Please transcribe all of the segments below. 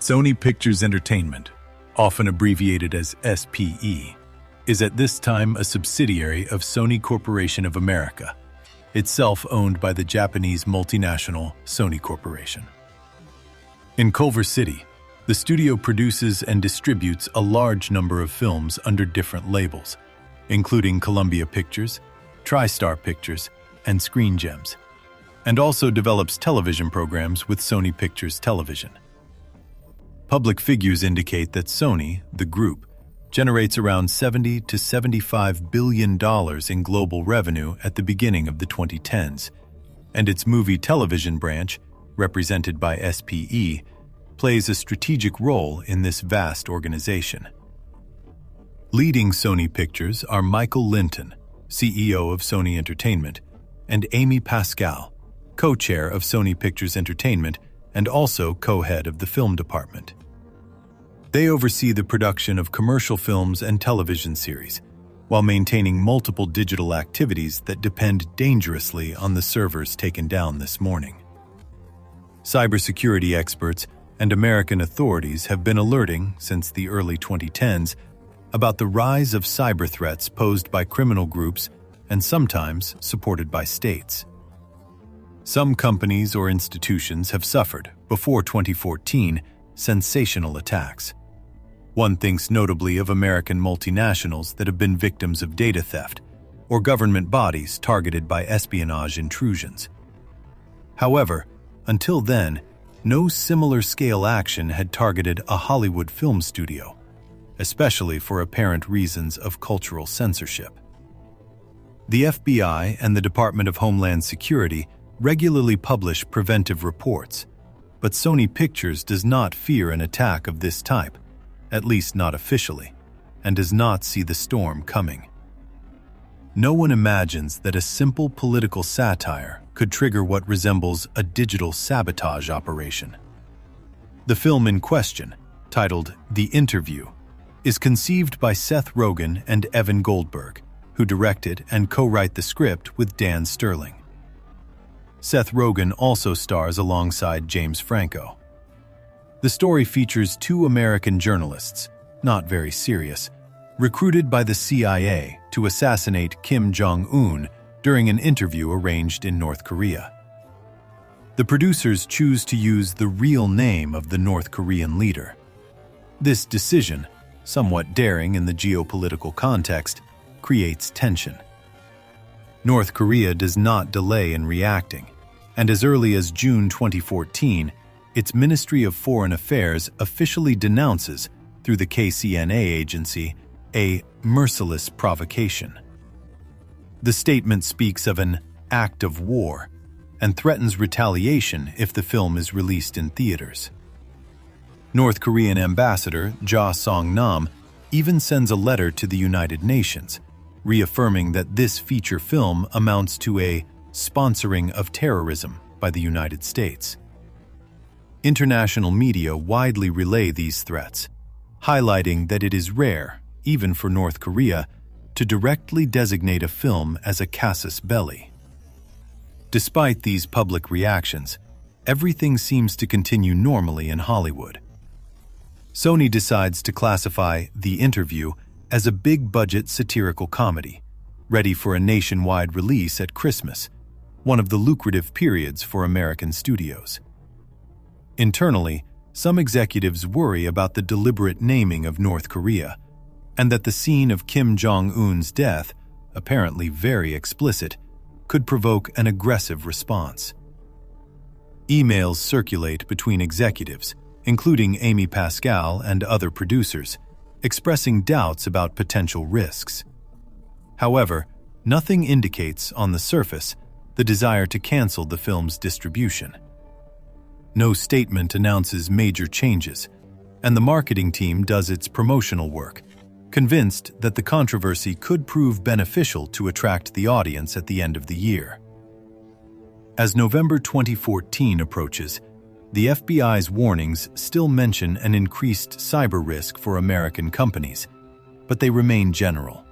Sony Pictures Entertainment, often abbreviated as SPE, is at this time a subsidiary of Sony Corporation of America, itself owned by the Japanese multinational Sony Corporation. In Culver City, the studio produces and distributes a large number of films under different labels, including Columbia Pictures, TriStar Pictures, and Screen Gems, and also develops television programs with Sony Pictures Television. Public figures indicate that Sony, the group, generates around $70 to $75 billion in global revenue at the beginning of the 2010s, and its movie television branch, represented by SPE, plays a strategic role in this vast organization. Leading Sony Pictures are Michael Linton, CEO of Sony Entertainment, and Amy Pascal, co-chair of Sony Pictures Entertainment and also co-head of the film department. They oversee the production of commercial films and television series, while maintaining multiple digital activities that depend dangerously on the servers taken down this morning. Cybersecurity experts and American authorities have been alerting since the early 2010s about the rise of cyber threats posed by criminal groups and sometimes supported by states. Some companies or institutions have suffered, before 2014, sensational attacks. One thinks notably of American multinationals that have been victims of data theft, or government bodies targeted by espionage intrusions. However, until then, no similar scale action had targeted a Hollywood film studio, especially for apparent reasons of cultural censorship. The FBI and the Department of Homeland Security regularly publish preventive reports, but Sony Pictures does not fear an attack of this type, at least not officially, and does not see the storm coming. No one imagines that a simple political satire could trigger what resembles a digital sabotage operation. The film in question, titled The Interview, is conceived by Seth Rogen and Evan Goldberg, who directed and co-write the script with Dan Sterling. Seth Rogen also stars alongside James Franco. The story features two American journalists, not very serious, recruited by the CIA to assassinate Kim Jong-un during an interview arranged in North Korea. The producers choose to use the real name of the North Korean leader. This decision, somewhat daring in the geopolitical context, creates tension. North Korea does not delay in reacting, and as early as June 2014, its Ministry of Foreign Affairs officially denounces, through the KCNA agency, a merciless provocation. The statement speaks of an act of war and threatens retaliation if the film is released in theaters. North Korean Ambassador Ja Song-nam even sends a letter to the United Nations, reaffirming that this feature film amounts to a sponsoring of terrorism by the United States. International media widely relay these threats, highlighting that it is rare, even for North Korea, to directly designate a film as a casus belli. Despite these public reactions, everything seems to continue normally in Hollywood. Sony decides to classify The Interview as a big-budget satirical comedy, ready for a nationwide release at Christmas, one of the lucrative periods for American studios. Internally, some executives worry about the deliberate naming of North Korea, and that the scene of Kim Jong-un's death, apparently very explicit, could provoke an aggressive response. Emails circulate between executives, including Amy Pascal and other producers, expressing doubts about potential risks. However, nothing indicates, on the surface, the desire to cancel the film's distribution. No statement announces major changes, and the marketing team does its promotional work, convinced that the controversy could prove beneficial to attract the audience at the end of the year. As November 2014 approaches, the FBI's warnings still mention an increased cyber risk for American companies, but they remain general.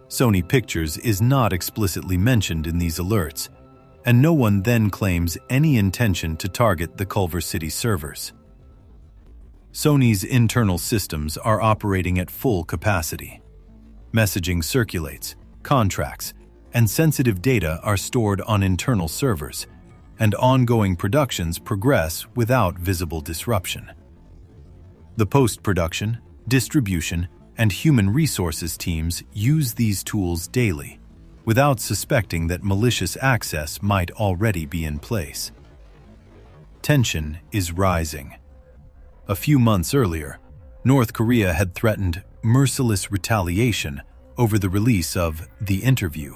Sony Pictures is not explicitly mentioned in these alerts, and no one then claims any intention to target the Culver City servers. Sony's internal systems are operating at full capacity. Messaging circulates, contracts, and sensitive data are stored on internal servers, and ongoing productions progress without visible disruption. The post-production, distribution, and human resources teams use these tools daily, without suspecting that malicious access might already be in place. Tension is rising. A few months earlier, North Korea had threatened merciless retaliation over the release of The Interview,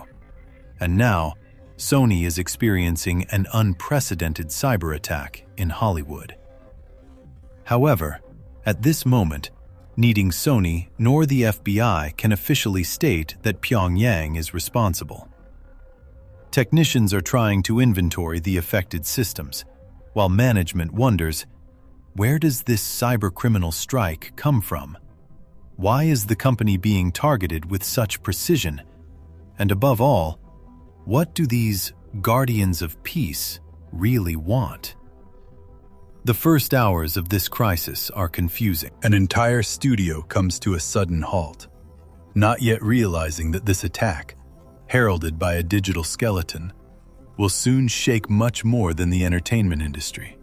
and now Sony is experiencing an unprecedented cyber attack in Hollywood. However, at this moment, neither Sony nor the FBI can officially state that Pyongyang is responsible. Technicians are trying to inventory the affected systems, while management wonders, where does this cybercriminal strike come from? Why is the company being targeted with such precision? And above all, what do these guardians of peace really want? The first hours of this crisis are confusing. An entire studio comes to a sudden halt, not yet realizing that this attack, heralded by a digital skeleton, will soon shake much more than the entertainment industry.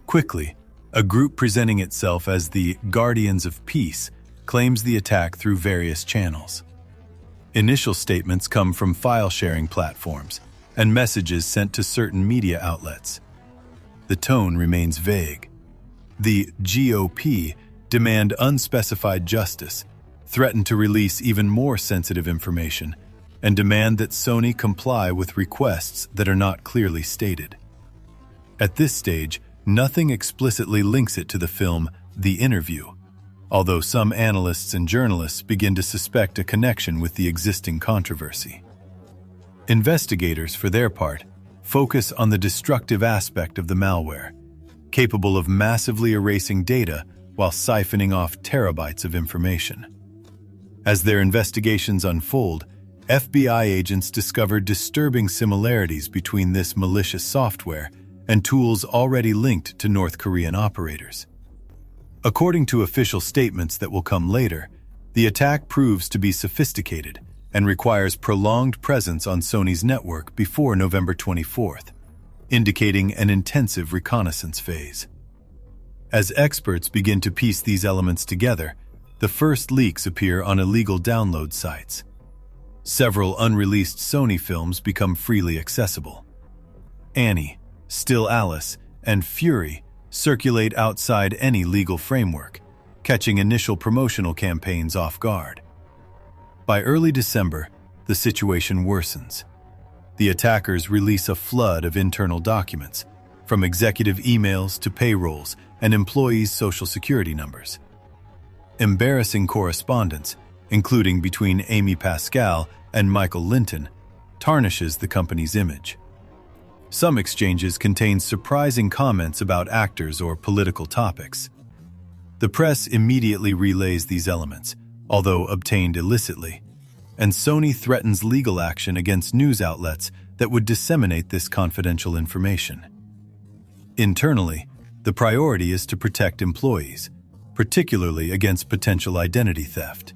Quickly, a group presenting itself as the Guardians of Peace claims the attack through various channels. Initial statements come from file-sharing platforms and messages sent to certain media outlets. The tone remains vague. The GOP demand unspecified justice, threaten to release even more sensitive information, and demand that Sony comply with requests that are not clearly stated. At this stage, nothing explicitly links it to the film The Interview, although some analysts and journalists begin to suspect a connection with the existing controversy. Investigators, for their part, focus on the destructive aspect of the malware, capable of massively erasing data while siphoning off terabytes of information. As their investigations unfold, FBI agents discover disturbing similarities between this malicious software and tools already linked to North Korean operators. According to official statements that will come later, the attack proves to be sophisticated and requires prolonged presence on Sony's network before November 24th, indicating an intensive reconnaissance phase. As experts begin to piece these elements together, the first leaks appear on illegal download sites. Several unreleased Sony films become freely accessible. Annie, Still Alice, and Fury circulate outside any legal framework, catching initial promotional campaigns off guard. By early December, the situation worsens. The attackers release a flood of internal documents, from executive emails to payrolls and employees' social security numbers. Embarrassing correspondence, including between Amy Pascal and Michael Linton, tarnishes the company's image. Some exchanges contain surprising comments about actors or political topics. The press immediately relays these elements, although obtained illicitly, and Sony threatens legal action against news outlets that would disseminate this confidential information. Internally, the priority is to protect employees, particularly against potential identity theft.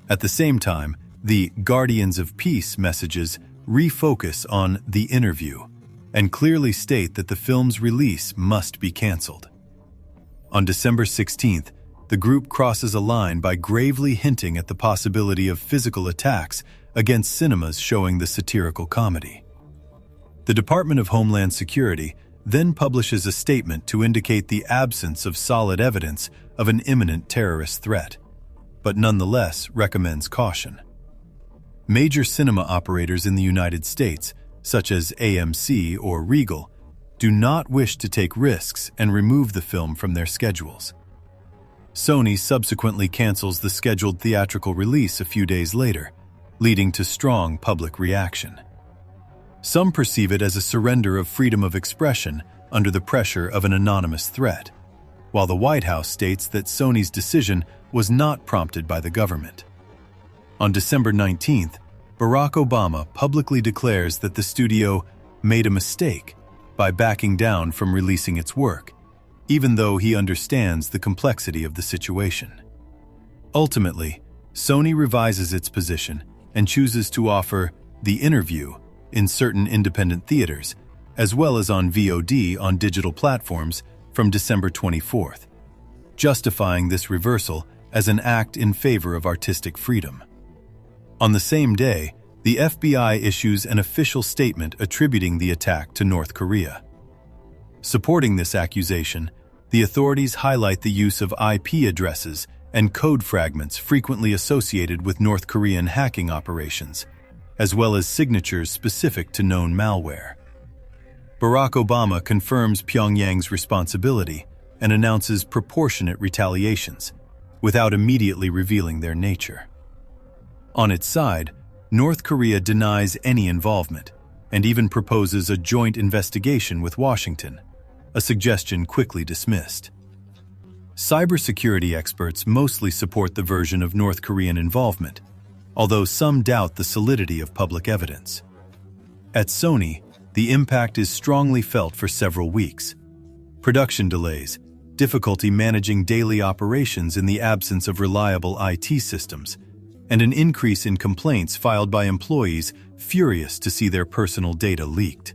At the same time, the Guardians of Peace messages refocus on The Interview and clearly state that the film's release must be canceled. On December 16th, the group crosses a line by gravely hinting at the possibility of physical attacks against cinemas showing the satirical comedy. The Department of Homeland Security then publishes a statement to indicate the absence of solid evidence of an imminent terrorist threat, but nonetheless recommends caution. Major cinema operators in the United States, such as AMC or Regal, do not wish to take risks and remove the film from their schedules. Sony subsequently cancels the scheduled theatrical release a few days later, leading to strong public reaction. Some perceive it as a surrender of freedom of expression under the pressure of an anonymous threat, while the White House states that Sony's decision was not prompted by the government. On December 19th, Barack Obama publicly declares that the studio made a mistake by backing down from releasing its work, even though he understands the complexity of the situation. Ultimately, Sony revises its position and chooses to offer The Interview in certain independent theaters, as well as on VOD on digital platforms from December 24th, justifying this reversal as an act in favor of artistic freedom. On the same day, the FBI issues an official statement attributing the attack to North Korea. Supporting this accusation, the authorities highlight the use of IP addresses and code fragments frequently associated with North Korean hacking operations, as well as signatures specific to known malware. Barack Obama confirms Pyongyang's responsibility and announces proportionate retaliations, without immediately revealing their nature. On its side, North Korea denies any involvement and even proposes a joint investigation with Washington, a suggestion quickly dismissed. Cybersecurity experts mostly support the version of North Korean involvement, although some doubt the solidity of public evidence. At Sony, the impact is strongly felt for several weeks. Production delays, difficulty managing daily operations in the absence of reliable IT systems, and an increase in complaints filed by employees furious to see their personal data leaked.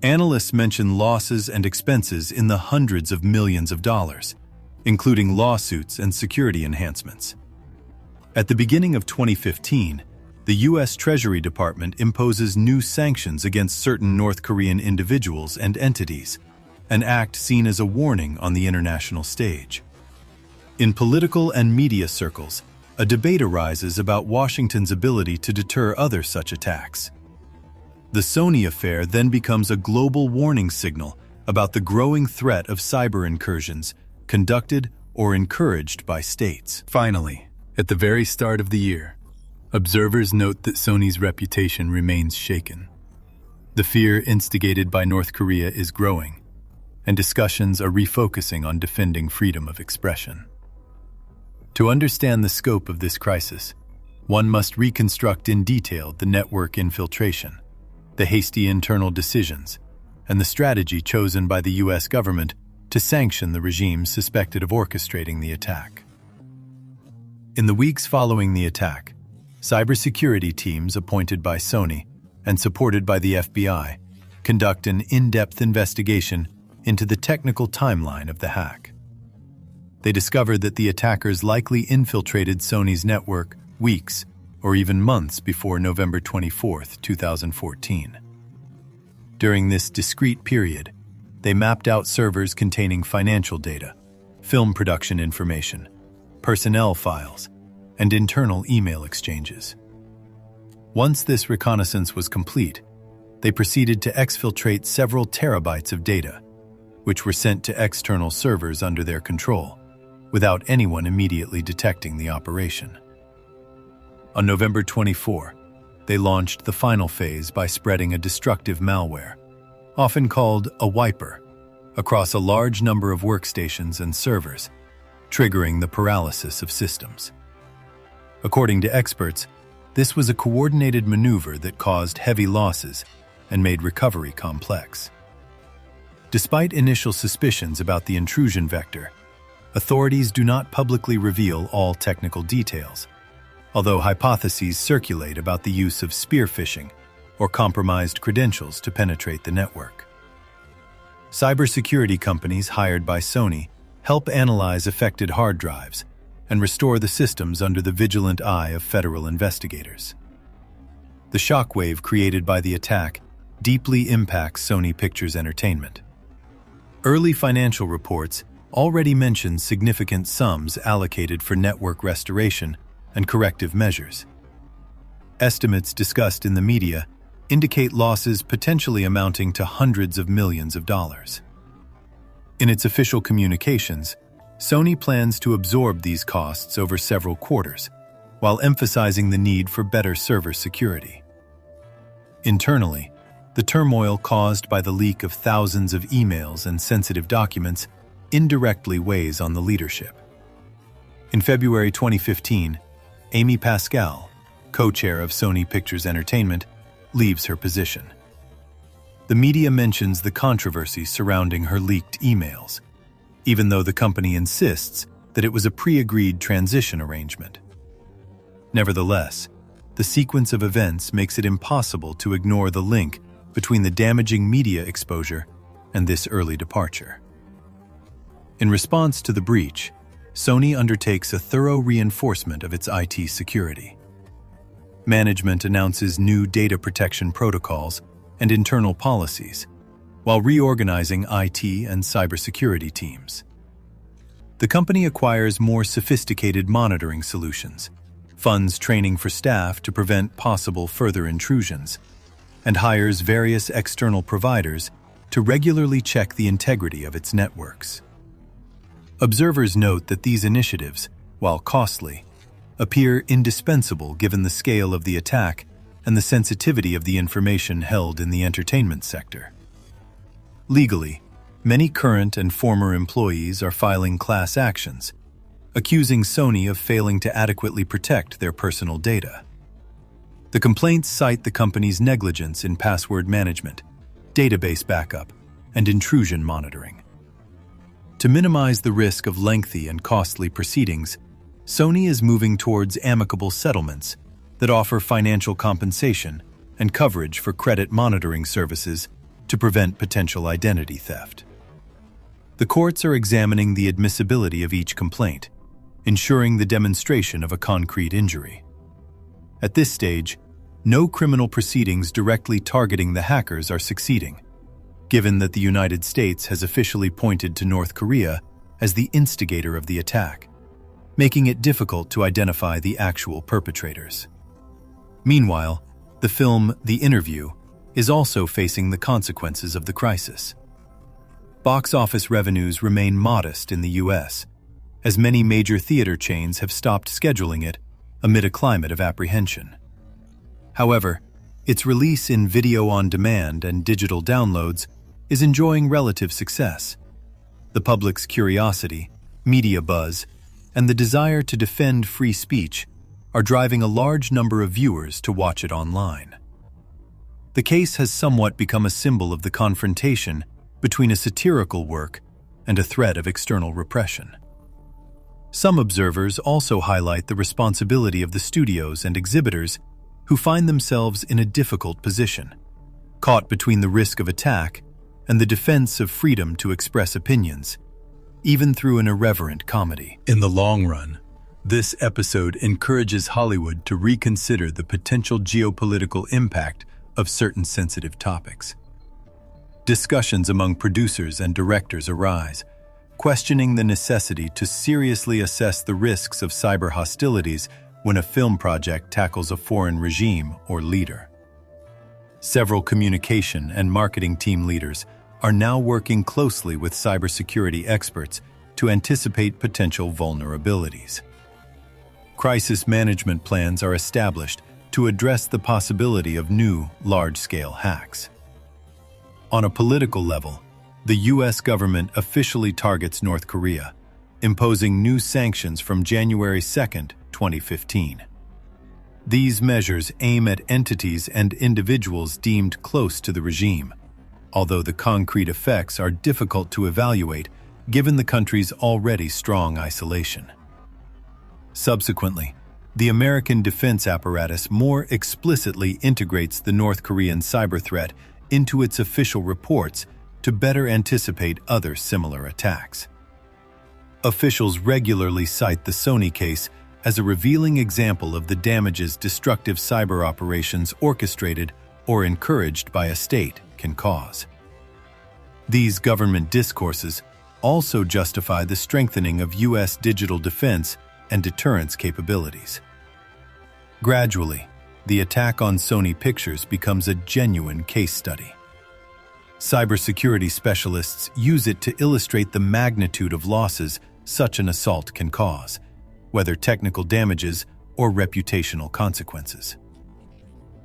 Analysts mention losses and expenses in the hundreds of millions of dollars, including lawsuits and security enhancements. At the beginning of 2015, the U.S. Treasury Department imposes new sanctions against certain North Korean individuals and entities, an act seen as a warning on the international stage. In political and media circles, a debate arises about Washington's ability to deter other such attacks. The Sony affair then becomes a global warning signal about the growing threat of cyber incursions conducted or encouraged by states. Finally, at the very start of the year, observers note that Sony's reputation remains shaken. The fear instigated by North Korea is growing, and discussions are refocusing on defending freedom of expression. To understand the scope of this crisis, one must reconstruct in detail the network infiltration, the hasty internal decisions, and the strategy chosen by the U.S. government to sanction the regime suspected of orchestrating the attack. In the weeks following the attack, cybersecurity teams appointed by Sony and supported by the FBI conduct an in-depth investigation into the technical timeline of the hack. They discovered that the attackers likely infiltrated Sony's network weeks or even months before November 24, 2014. During this discrete period, they mapped out servers containing financial data, film production information, personnel files, and internal email exchanges. Once this reconnaissance was complete, they proceeded to exfiltrate several terabytes of data, which were sent to external servers under their control, without anyone immediately detecting the operation. On November 24, they launched the final phase by spreading a destructive malware, often called a wiper, across a large number of workstations and servers, triggering the paralysis of systems. According to experts, this was a coordinated maneuver that caused heavy losses and made recovery complex. Despite initial suspicions about the intrusion vector, authorities do not publicly reveal all technical details, although hypotheses circulate about the use of spear phishing or compromised credentials to penetrate the network. Cybersecurity companies hired by Sony help analyze affected hard drives and restore the systems under the vigilant eye of federal investigators. The shockwave created by the attack deeply impacts Sony Pictures Entertainment. Early financial reports already mention significant sums allocated for network restoration and corrective measures. Estimates discussed in the media indicate losses potentially amounting to hundreds of millions of dollars. In its official communications, Sony plans to absorb these costs over several quarters, while emphasizing the need for better server security. Internally, the turmoil caused by the leak of thousands of emails and sensitive documents indirectly weighs on the leadership. In February 2015, Amy Pascal, co-chair of Sony Pictures Entertainment, leaves her position. The media mentions the controversy surrounding her leaked emails, even though the company insists that it was a pre-agreed transition arrangement. Nevertheless, the sequence of events makes it impossible to ignore the link between the damaging media exposure and this early departure. In response to the breach, Sony undertakes a thorough reinforcement of its IT security. Management announces new data protection protocols and internal policies, while reorganizing IT and cybersecurity teams. The company acquires more sophisticated monitoring solutions, funds training for staff to prevent possible further intrusions, and hires various external providers to regularly check the integrity of its networks. Observers note that these initiatives, while costly, appear indispensable given the scale of the attack and the sensitivity of the information held in the entertainment sector. Legally, many current and former employees are filing class actions, accusing Sony of failing to adequately protect their personal data. The complaints cite the company's negligence in password management, database backup, and intrusion monitoring. To minimize the risk of lengthy and costly proceedings, Sony is moving towards amicable settlements that offer financial compensation and coverage for credit monitoring services to prevent potential identity theft. The courts are examining the admissibility of each complaint, ensuring the demonstration of a concrete injury. At this stage, no criminal proceedings directly targeting the hackers are succeeding, given that the United States has officially pointed to North Korea as the instigator of the attack, making it difficult to identify the actual perpetrators. Meanwhile, the film The Interview is also facing the consequences of the crisis. Box office revenues remain modest in the U.S., as many major theater chains have stopped scheduling it amid a climate of apprehension. However, its release in video on demand and digital downloads is enjoying relative success. The public's curiosity, media buzz, and the desire to defend free speech are driving a large number of viewers to watch it online. The case has somewhat become a symbol of the confrontation between a satirical work and a threat of external repression. Some observers also highlight the responsibility of the studios and exhibitors who find themselves in a difficult position, caught between the risk of attack and the defense of freedom to express opinions, even through an irreverent comedy. In the long run, this episode encourages Hollywood to reconsider the potential geopolitical impact of certain sensitive topics. Discussions among producers and directors arise, questioning the necessity to seriously assess the risks of cyber hostilities when a film project tackles a foreign regime or leader. Several communication and marketing team leaders are now working closely with cybersecurity experts to anticipate potential vulnerabilities. Crisis management plans are established to address the possibility of new, large-scale hacks. On a political level, the U.S. government officially targets North Korea, imposing new sanctions from January 2, 2015. These measures aim at entities and individuals deemed close to the regime, although the concrete effects are difficult to evaluate given the country's already strong isolation. Subsequently, the American defense apparatus more explicitly integrates the North Korean cyber threat into its official reports to better anticipate other similar attacks. Officials regularly cite the Sony case as a revealing example of the damages destructive cyber operations orchestrated or encouraged by a state can cause. These government discourses also justify the strengthening of U.S. digital defense and deterrence capabilities. Gradually, the attack on Sony Pictures becomes a genuine case study. Cybersecurity specialists use it to illustrate the magnitude of losses such an assault can cause, whether technical damages or reputational consequences.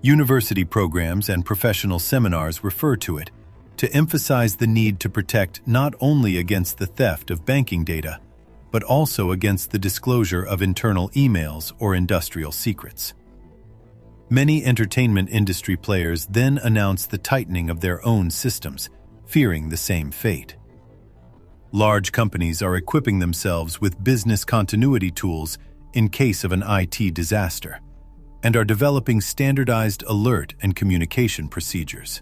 University programs and professional seminars refer to it to emphasize the need to protect not only against the theft of banking data, but also against the disclosure of internal emails or industrial secrets. Many entertainment industry players then announce the tightening of their own systems, fearing the same fate. Large companies are equipping themselves with business continuity tools in case of an IT disaster, and are developing standardized alert and communication procedures.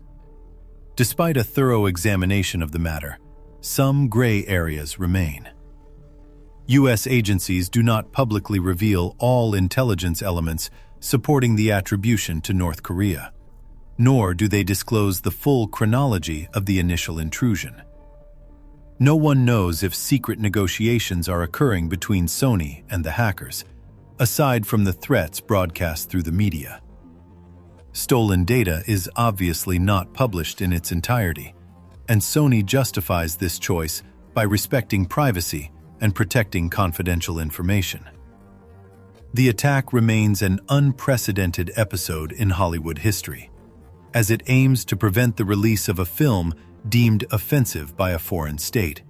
Despite a thorough examination of the matter, some gray areas remain. U.S. agencies do not publicly reveal all intelligence elements supporting the attribution to North Korea, nor do they disclose the full chronology of the initial intrusion. No one knows if secret negotiations are occurring between Sony and the hackers, aside from the threats broadcast through the media. Stolen data is obviously not published in its entirety, and Sony justifies this choice by respecting privacy and protecting confidential information. The attack remains an unprecedented episode in Hollywood history, as it aims to prevent the release of a film deemed offensive by a foreign state,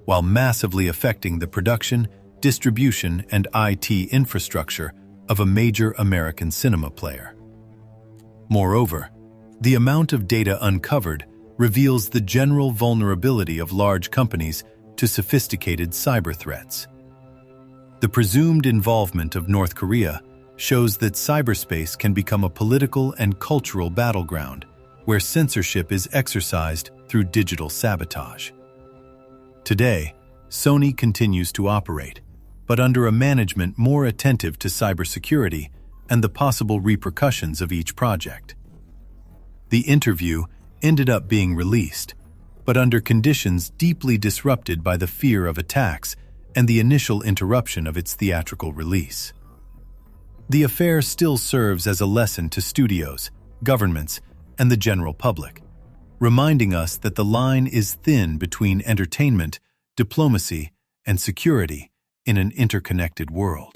while massively affecting the production, distribution, and IT infrastructure of a major American cinema player. Moreover, the amount of data uncovered reveals the general vulnerability of large companies to sophisticated cyber threats. The presumed involvement of North Korea shows that cyberspace can become a political and cultural battleground where censorship is exercised through digital sabotage. Today, Sony continues to operate, but under a management more attentive to cybersecurity and the possible repercussions of each project. The interview ended up being released, but under conditions deeply disrupted by the fear of attacks and the initial interruption of its theatrical release. The affair still serves as a lesson to studios, governments, and the general public, reminding us that the line is thin between entertainment, diplomacy, and security in an interconnected world.